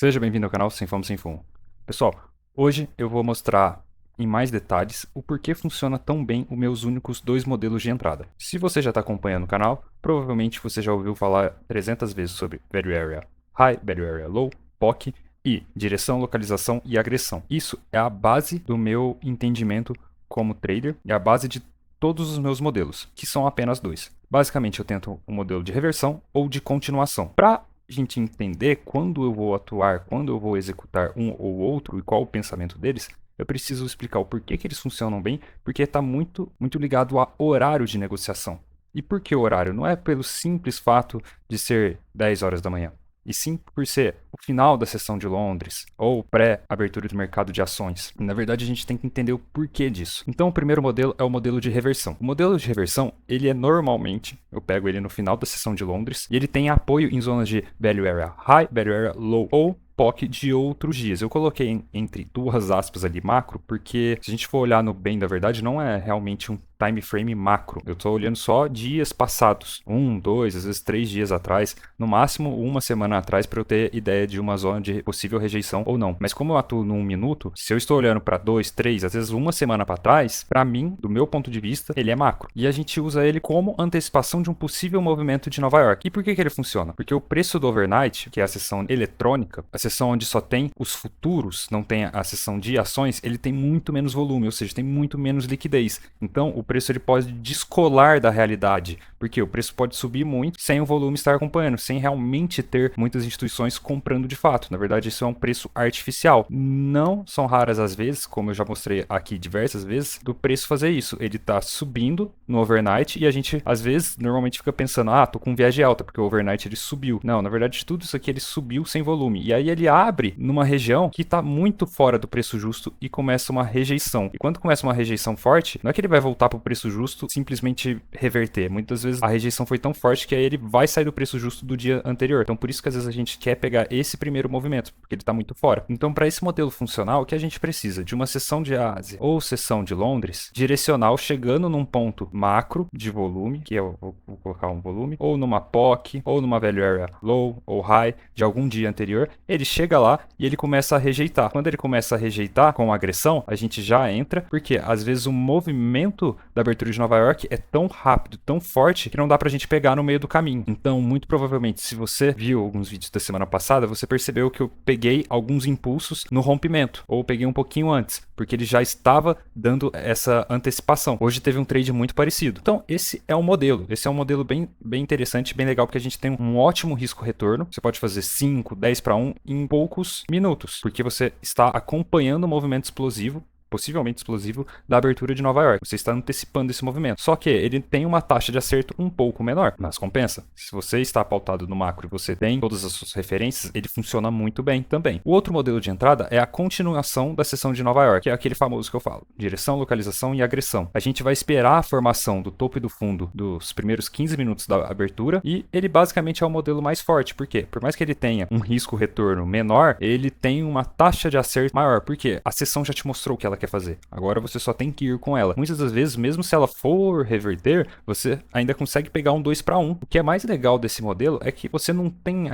Seja bem-vindo ao canal Sem Fome Sem Fumo. Pessoal, hoje eu vou mostrar em mais detalhes o porquê funciona tão bem os meus únicos dois modelos de entrada. Se você já está acompanhando o canal, provavelmente você já ouviu falar 300 vezes sobre Value Area High, Value Area Low, POC e direção, localização e agressão. Isso é a base do meu entendimento como trader e a base de todos os meus modelos, que são apenas dois. Basicamente, eu tento um modelo de reversão ou de continuação. Para gente entender quando eu vou atuar, quando eu vou executar um ou outro e qual o pensamento deles, eu preciso explicar o porquê que eles funcionam bem, porque está muito ligado a horário de negociação. E por que horário? Não é pelo simples fato de ser 10 horas da manhã, e sim por ser o final da sessão de Londres ou pré-abertura do mercado de ações. Na verdade, a gente tem que entender o porquê disso. Então, o primeiro modelo é o modelo de reversão. O modelo de reversão, ele é normalmente, eu pego ele no final da sessão de Londres, e ele tem apoio em zonas de Value Area High, Value Area Low ou POC de outros dias. Eu coloquei entre duas aspas ali macro, porque se a gente for olhar no bem da verdade, não é realmente um time frame macro. Eu estou olhando só dias passados, 1, 2, às vezes 3 dias atrás, no máximo uma semana atrás, para eu ter ideia de uma zona de possível rejeição ou não. Mas como eu atuo num minuto, se eu estou olhando para 2, 3, às vezes uma semana para trás, para mim, do meu ponto de vista, ele é macro. E a gente usa ele como antecipação de um possível movimento de Nova York. E por que ele funciona? Porque o preço do overnight, que é a sessão eletrônica, a sessão onde só tem os futuros, não tem a sessão de ações, ele tem muito menos volume, ou seja, tem muito menos liquidez. Então, o preço ele pode descolar da realidade, porque o preço pode subir muito sem o volume estar acompanhando, sem realmente ter muitas instituições comprando de fato. Na verdade, isso é um preço artificial. Não são raras as vezes, como eu já mostrei aqui diversas vezes, do preço fazer isso. Ele está subindo no overnight e a gente, às vezes, normalmente fica pensando, tô com viagem alta, porque o overnight ele subiu. Não, na verdade, tudo isso aqui ele subiu sem volume. E aí ele abre numa região que está muito fora do preço justo e começa uma rejeição. E quando começa uma rejeição forte, não é que ele vai voltar para o preço justo simplesmente reverter. Muitas vezes a rejeição foi tão forte que aí ele vai sair do preço justo do dia anterior. Então por isso que às vezes a gente quer pegar esse primeiro movimento, porque ele está muito fora. Então para esse modelo funcional, o que a gente precisa? De uma sessão de Ásia ou sessão de Londres, direcional chegando num ponto macro de volume, que eu vou colocar um volume, ou numa POC, ou numa value area low ou high de algum dia anterior, ele chega lá e ele começa a rejeitar. Quando ele começa a rejeitar com agressão, a gente já entra, porque às vezes o movimento da abertura de Nova York é tão rápido, tão forte, que não dá pra gente pegar no meio do caminho. Então, muito provavelmente, se você viu alguns vídeos da semana passada, você percebeu que eu peguei alguns impulsos no rompimento, ou peguei um pouquinho antes, porque ele já estava dando essa antecipação. Hoje teve um trade muito parecido. Então, esse é um modelo. Esse é um modelo bem interessante, bem legal, porque a gente tem um ótimo risco-retorno. Você pode fazer 5, 10 para 1 em poucos minutos, porque você está acompanhando o movimento explosivo, possivelmente explosivo, da abertura de Nova York. Você está antecipando esse movimento. Só que ele tem uma taxa de acerto um pouco menor, mas compensa. Se você está pautado no macro e você tem todas as suas referências, ele funciona muito bem também. O outro modelo de entrada é a continuação da sessão de Nova York, que é aquele famoso que eu falo: direção, localização e agressão. A gente vai esperar a formação do topo e do fundo dos primeiros 15 minutos da abertura e ele basicamente é o modelo mais forte. Por quê? Por mais que ele tenha um risco-retorno menor, ele tem uma taxa de acerto maior, porque a sessão já te mostrou o que ela quer fazer. Agora você só tem que ir com ela. Muitas das vezes, mesmo se ela for reverter, você ainda consegue pegar um 2 para 1. O que é mais legal desse modelo é que você não tem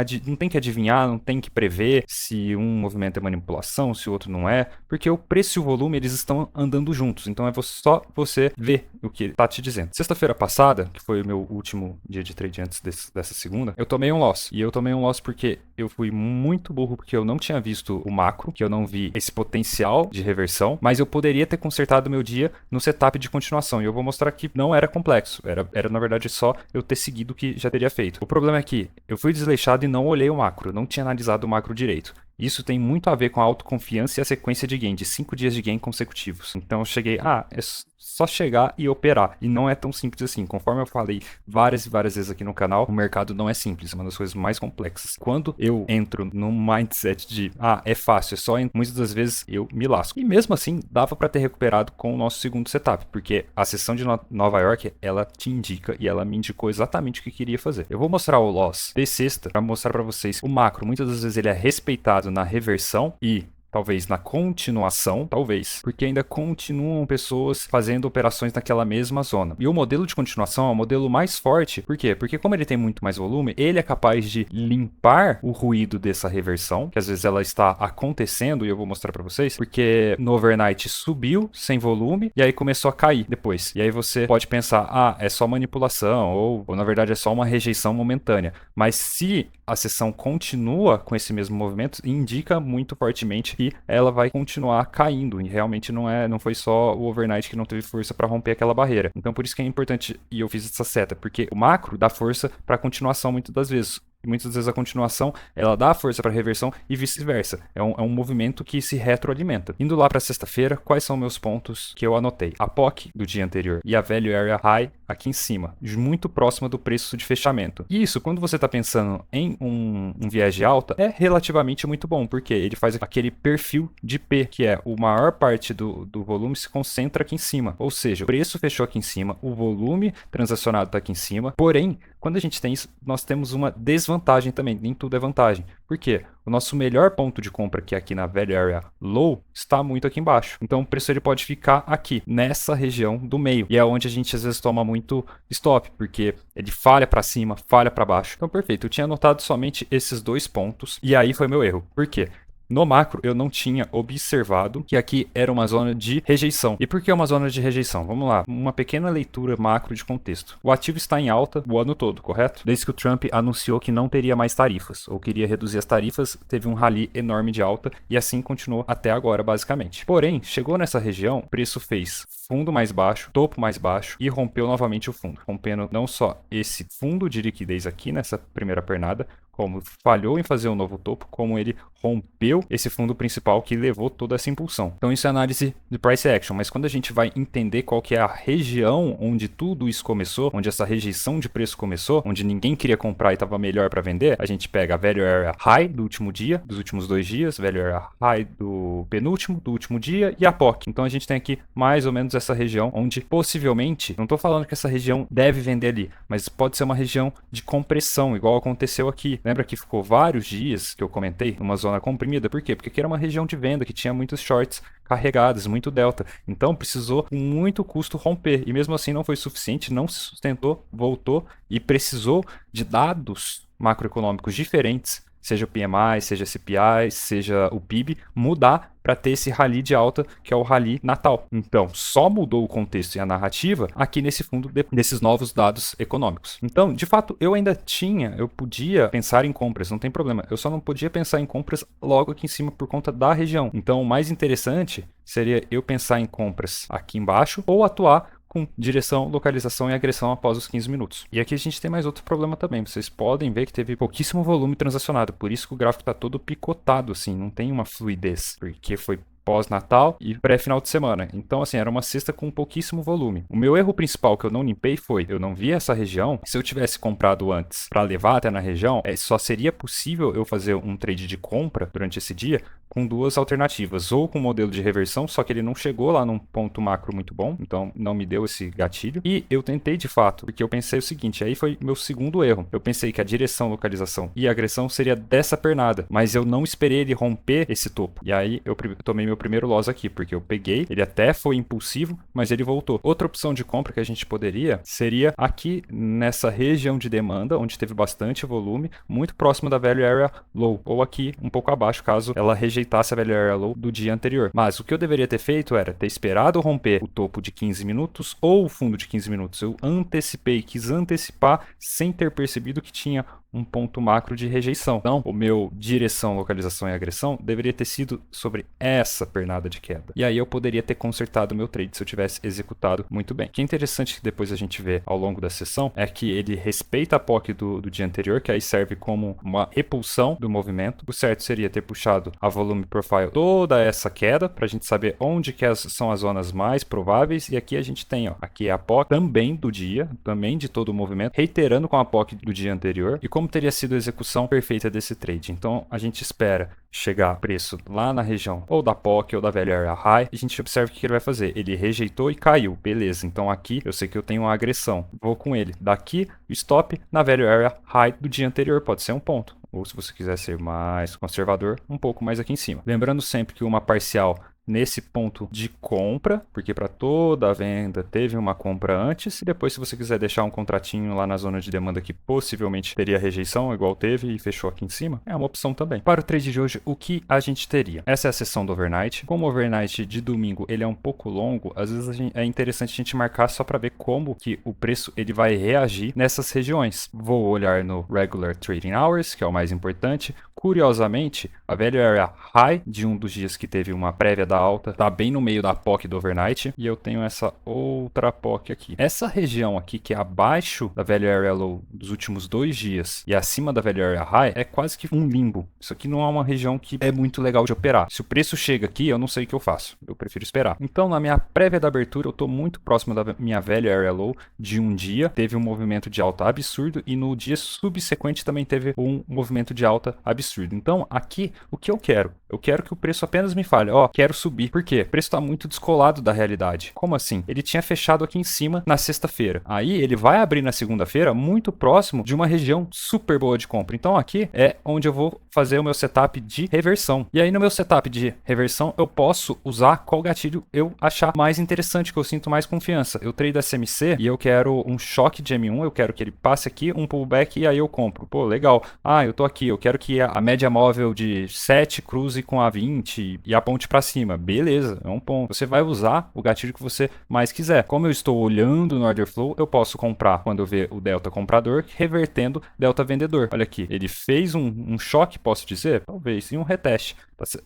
que adivinhar, não tem que prever se um movimento é manipulação, se o outro não é, porque o preço e o volume eles estão andando juntos. Então é só você ver o que ele está te dizendo. Sexta-feira passada, que foi o meu último dia de trade antes dessa segunda, eu tomei um loss. E eu tomei um loss porque eu fui muito burro, porque eu não tinha visto o macro, que eu não vi esse potencial de reversão, mas eu poderia ter consertado meu dia no setup de continuação. E eu vou mostrar que não era complexo. Era na verdade só eu ter seguido o que já teria feito. O problema é que eu fui desleixado e não olhei o macro. Não tinha analisado o macro direito. Isso tem muito a ver com a autoconfiança e a sequência de gain, de 5 dias de gain consecutivos. Então eu cheguei, é só chegar e operar. E não é tão simples assim. Conforme eu falei várias e várias vezes aqui no canal, o mercado não é simples, é uma das coisas mais complexas. Quando eu entro num mindset de, é fácil, é só entrar, muitas das vezes eu me lasco. E mesmo assim, dava para ter recuperado com o nosso segundo setup, porque a sessão de Nova York, ela te indica e ela me indicou exatamente o que queria fazer. Eu vou mostrar o loss de sexta para mostrar para vocês o macro. Muitas das vezes ele é respeitado na reversão e talvez na continuação, talvez, porque ainda continuam pessoas fazendo operações naquela mesma zona. E o modelo de continuação é o modelo mais forte, por quê? Porque como ele tem muito mais volume, ele é capaz de limpar o ruído dessa reversão, que às vezes ela está acontecendo, e eu vou mostrar para vocês, porque no overnight subiu sem volume, e aí começou a cair depois. E aí você pode pensar, ah, é só manipulação, ou na verdade é só uma rejeição momentânea. Mas se a sessão continua com esse mesmo movimento, indica muito fortemente que ela vai continuar caindo, e realmente não foi só o overnight que não teve força para romper aquela barreira. Então por isso que é importante, e eu fiz essa seta, porque o macro dá força para continuação muitas das vezes. E muitas vezes a continuação, ela dá força para reversão e vice-versa. É um movimento que se retroalimenta. Indo lá para sexta-feira, quais são meus pontos que eu anotei? A POC do dia anterior e a Value Area High aqui em cima, muito próxima do preço de fechamento. E isso, quando você está pensando em um viés de alta, é relativamente muito bom, porque ele faz aquele perfil de P, que é a maior parte do volume se concentra aqui em cima. Ou seja, o preço fechou aqui em cima, o volume transacionado está aqui em cima, porém, quando a gente tem isso, nós temos uma desvantagem também, nem tudo é vantagem. Por quê? O nosso melhor ponto de compra, que é aqui na Value Area Low, está muito aqui embaixo. Então o preço ele pode ficar aqui, nessa região do meio. E é onde a gente às vezes toma muito stop, porque ele falha para cima, falha para baixo. Então perfeito, eu tinha anotado somente esses dois pontos, e aí foi meu erro. Por quê? No macro, eu não tinha observado que aqui era uma zona de rejeição. E por que uma zona de rejeição? Vamos lá, uma pequena leitura macro de contexto. O ativo está em alta o ano todo, correto? Desde que o Trump anunciou que não teria mais tarifas, ou queria reduzir as tarifas, teve um rally enorme de alta, e assim continuou até agora, basicamente. Porém, chegou nessa região, o preço fez fundo mais baixo, topo mais baixo, e rompeu novamente o fundo. Rompendo não só esse fundo de liquidez aqui, nessa primeira pernada, como falhou em fazer um novo topo, como ele rompeu esse fundo principal que levou toda essa impulsão. Então isso é análise de price action, mas quando a gente vai entender qual que é a região onde tudo isso começou, onde essa rejeição de preço começou, onde ninguém queria comprar e estava melhor para vender, a gente pega a Value Area High do último dia, dos últimos 2 dias, Value Area High do penúltimo, do último dia, e a POC. Então a gente tem aqui mais ou menos essa região onde possivelmente, não estou falando que essa região deve vender ali, mas pode ser uma região de compressão, igual aconteceu aqui. Lembra que ficou vários dias que eu comentei numa zona comprimida? Por quê? Porque aqui era uma região de venda que tinha muitos shorts carregados, muito delta. Então precisou com muito custo romper. E mesmo assim não foi suficiente, não se sustentou, voltou e precisou de dados macroeconômicos diferentes, seja o PMI, seja CPI, seja o PIB, mudar para ter esse rally de alta, que é o rally Natal. Então, só mudou o contexto e a narrativa aqui nesse fundo desses novos dados econômicos. Então, de fato, eu podia pensar em compras, não tem problema. Eu só não podia pensar em compras logo aqui em cima por conta da região. Então, o mais interessante seria eu pensar em compras aqui embaixo ou atuar com direção, localização e agressão após os 15 minutos. E aqui a gente tem mais outro problema também. Vocês podem ver que teve pouquíssimo volume transacionado, por isso que o gráfico está todo picotado, assim, não tem uma fluidez, porque foi pós-Natal e pré-final de semana. Então, assim, era uma cesta com pouquíssimo volume. O meu erro principal que eu não limpei foi, eu não vi essa região. Se eu tivesse comprado antes para levar até na região, só seria possível eu fazer um trade de compra durante esse dia com duas alternativas, ou com um modelo de reversão, só que ele não chegou lá num ponto macro muito bom, então não me deu esse gatilho. E eu tentei de fato, porque eu pensei o seguinte, aí foi meu segundo erro. Eu pensei que a direção, localização e agressão seria dessa pernada, mas eu não esperei ele romper esse topo. E aí eu tomei meu primeiro loss aqui, porque eu peguei, ele até foi impulsivo, mas ele voltou. Outra opção de compra que a gente poderia seria aqui nessa região de demanda, onde teve bastante volume, muito próximo da Value Area Low, ou aqui um pouco abaixo, caso ela rejeitasse a Value Area Low do dia anterior. Mas o que eu deveria ter feito era ter esperado romper o topo de 15 minutos ou o fundo de 15 minutos. Eu quis antecipar sem ter percebido que tinha um ponto macro de rejeição. Então, o meu direção, localização e agressão deveria ter sido sobre essa pernada de queda. E aí eu poderia ter consertado o meu trade se eu tivesse executado muito bem. O que é interessante que depois a gente vê ao longo da sessão é que ele respeita a POC do dia anterior, que aí serve como uma repulsão do movimento. O certo seria ter puxado a volume profile toda essa queda para a gente saber onde que são as zonas mais prováveis. E aqui a gente tem, ó, aqui é a POC também do dia, também de todo o movimento, reiterando com a POC do dia anterior. E como teria sido a execução perfeita desse trade. Então, a gente espera chegar preço lá na região ou da POC ou da Value Area High, e a gente observa o que ele vai fazer. Ele rejeitou e caiu, beleza. Então, aqui eu sei que eu tenho uma agressão. Vou com ele. Daqui, o stop na Value Area High do dia anterior, pode ser um ponto. ou se você quiser ser mais conservador, um pouco mais aqui em cima. Lembrando sempre que uma parcial nesse ponto de compra, porque para toda a venda teve uma compra antes, e depois se você quiser deixar um contratinho lá na zona de demanda que possivelmente teria rejeição, igual teve e fechou aqui em cima, é uma opção também. Para o trade de hoje, o que a gente teria? Essa é a sessão do overnight. Como o overnight de domingo ele é um pouco longo, às vezes é interessante a gente marcar só para ver como que o preço ele vai reagir nessas regiões. Vou olhar no Regular Trading Hours, que é o mais importante. Curiosamente, a Value Area High de um dos dias que teve uma prévia da alta tá bem no meio da POC do overnight, e eu tenho essa outra POC aqui. Essa região aqui que é abaixo da Value Area Low dos últimos 2 dias e acima da Value Area High é quase que um limbo. Isso aqui não é uma região que é muito legal de operar. Se o preço chega aqui, eu não sei o que eu faço. Eu prefiro esperar. Então, na minha prévia da abertura, eu tô muito próximo da minha Value Area Low de um dia. Teve um movimento de alta absurdo e no dia subsequente também teve um movimento de alta absurdo. Então, aqui, o que eu quero? Eu quero que o preço apenas me fale, ó, quero subir. Por quê? O preço está muito descolado da realidade. Como assim? Ele tinha fechado aqui em cima na sexta-feira. Aí ele vai abrir na segunda-feira muito próximo de uma região super boa de compra. Então aqui é onde eu vou fazer o meu setup de reversão. E aí no meu setup de reversão eu posso usar qual gatilho eu achar mais interessante, que eu sinto mais confiança. Eu trade SMC e eu quero um choque de M1, eu quero que ele passe aqui, um pullback e aí eu compro. Pô, legal. Ah, eu tô aqui, eu quero que a média móvel de 7 cruze com a 20 e aponte para cima. Beleza, é um ponto. Você vai usar o gatilho que você mais quiser. Como eu estou olhando no order flow, eu posso comprar quando eu ver o delta comprador, revertendo delta vendedor. Olha aqui, ele fez um choque, posso dizer? Talvez, e um reteste.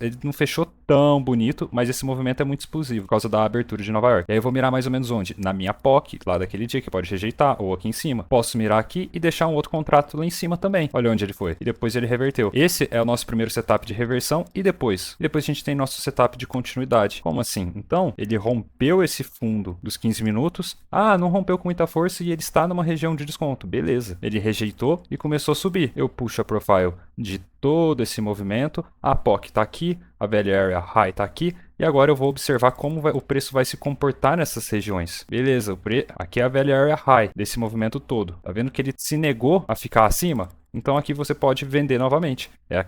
Ele não fechou tão bonito, mas esse movimento é muito explosivo por causa da abertura de Nova York. E aí eu vou mirar mais ou menos onde? Na minha POC, lá daquele dia, que pode rejeitar, ou aqui em cima. Posso mirar aqui e deixar um outro contrato lá em cima também. Olha onde ele foi. E depois ele reverteu. Esse é o nosso primeiro setup de reversão e depois a gente tem nosso setup de continuidade. Como assim? Então, ele rompeu esse fundo dos 15 minutos. Ah, não rompeu com muita força e ele está numa região de desconto. Beleza. Ele rejeitou e começou a subir. Eu puxo a profile de todo esse movimento. A POC está aqui, a Value Area High está aqui. E agora eu vou observar como o preço vai se comportar nessas regiões. Beleza, aqui é a Value Area High desse movimento todo. Tá vendo que ele se negou a ficar acima? Então aqui você pode vender novamente. É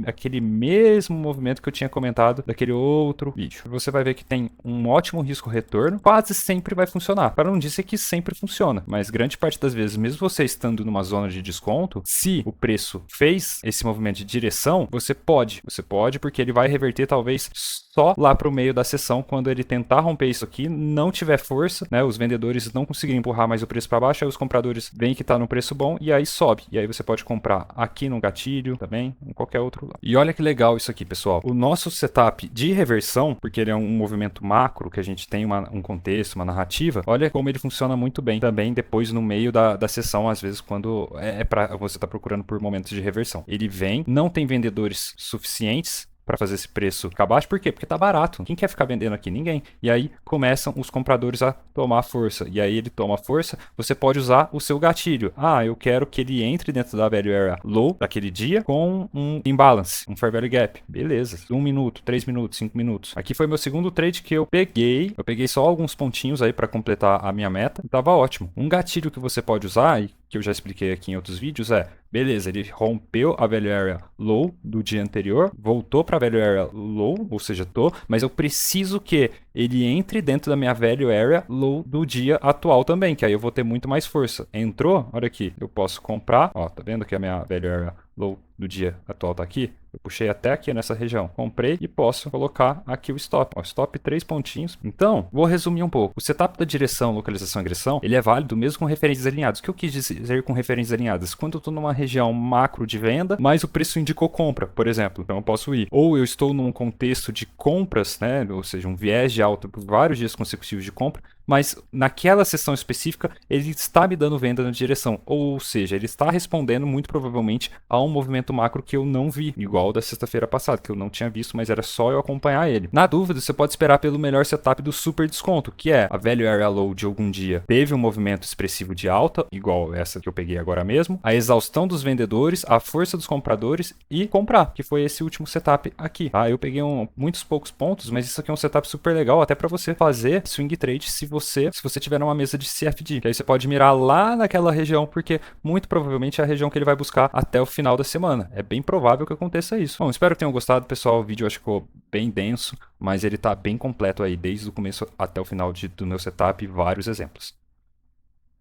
aquele mesmo movimento que eu tinha comentado daquele outro vídeo. Você vai ver que tem um ótimo risco-retorno. Quase sempre vai funcionar. Para não dizer que sempre funciona, mas grande parte das vezes, mesmo você estando numa zona de desconto, se o preço fez esse movimento de direção, você pode. Você pode porque ele vai reverter talvez só lá para o meio da sessão, quando ele tentar romper isso aqui, não tiver força, né? Os vendedores não conseguirem empurrar mais o preço para baixo, aí os compradores veem que está no preço bom e aí sobe. E aí você pode comprar aqui no gatilho também, em qualquer outro lado. E olha que legal isso aqui, pessoal. O nosso setup de reversão, porque ele é um movimento macro, que a gente tem um contexto, uma narrativa, olha como ele funciona muito bem também depois no meio da sessão, às vezes quando para você tá procurando por momentos de reversão. Ele vem, não tem vendedores suficientes para fazer esse preço ficar baixo. Por quê? Porque tá barato. Quem quer ficar vendendo aqui? Ninguém. E aí começam os compradores a tomar força. E aí ele toma força, você pode usar o seu gatilho. Ah, eu quero que ele entre dentro da Value Area Low daquele dia com um imbalance, um Fair Value Gap. Beleza. 1 minuto, 3 minutos, 5 minutos. Aqui foi meu segundo trade que eu peguei. Eu peguei só alguns pontinhos aí para completar a minha meta. E tava ótimo. Um gatilho que você pode usar, e que eu já expliquei aqui em outros vídeos, beleza, ele rompeu a Value Area Low do dia anterior, voltou para a Value Area Low, ou seja, mas eu preciso que ele entre dentro da minha Value Area Low do dia atual também, que aí eu vou ter muito mais força. Entrou, olha aqui, eu posso comprar, ó, tá vendo que a minha Value Area Low do dia atual tá aqui? Eu puxei até aqui nessa região, comprei e posso colocar aqui o stop. Ó, stop 3 pontinhos. Então, vou resumir um pouco. O setup da direção, localização e agressão, ele é válido mesmo com referências alinhadas. O que eu quis dizer com referências alinhadas? Quando eu estou numa região macro de venda, mas o preço indicou compra, por exemplo. Então eu posso ir. Ou eu estou num contexto de compras, né? Ou seja, um viés de alta por vários dias consecutivos de compra, mas naquela sessão específica ele está me dando venda na direção. Ou seja, ele está respondendo muito provavelmente a um movimento macro que eu não vi, igual da sexta-feira passada, que eu não tinha visto, mas era só eu acompanhar ele. Na dúvida, você pode esperar pelo melhor setup do super desconto, que é a Value Area Low de algum dia teve um movimento expressivo de alta, igual essa que eu peguei agora mesmo, a exaustão dos vendedores, a força dos compradores e comprar, que foi esse último setup aqui. Eu peguei muitos poucos pontos, mas isso aqui é um setup super legal, até para você fazer swing trade se você você se você tiver numa mesa de CFD, que aí você pode mirar lá naquela região, porque muito provavelmente é a região que ele vai buscar até o final da semana. É bem provável que aconteça isso. Bom, espero que tenham gostado, pessoal. O vídeo acho que ficou bem denso, mas ele tá bem completo aí, desde o começo até o final do meu setup, vários exemplos.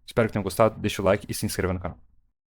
Espero que tenham gostado, deixa o like e se inscreva no canal.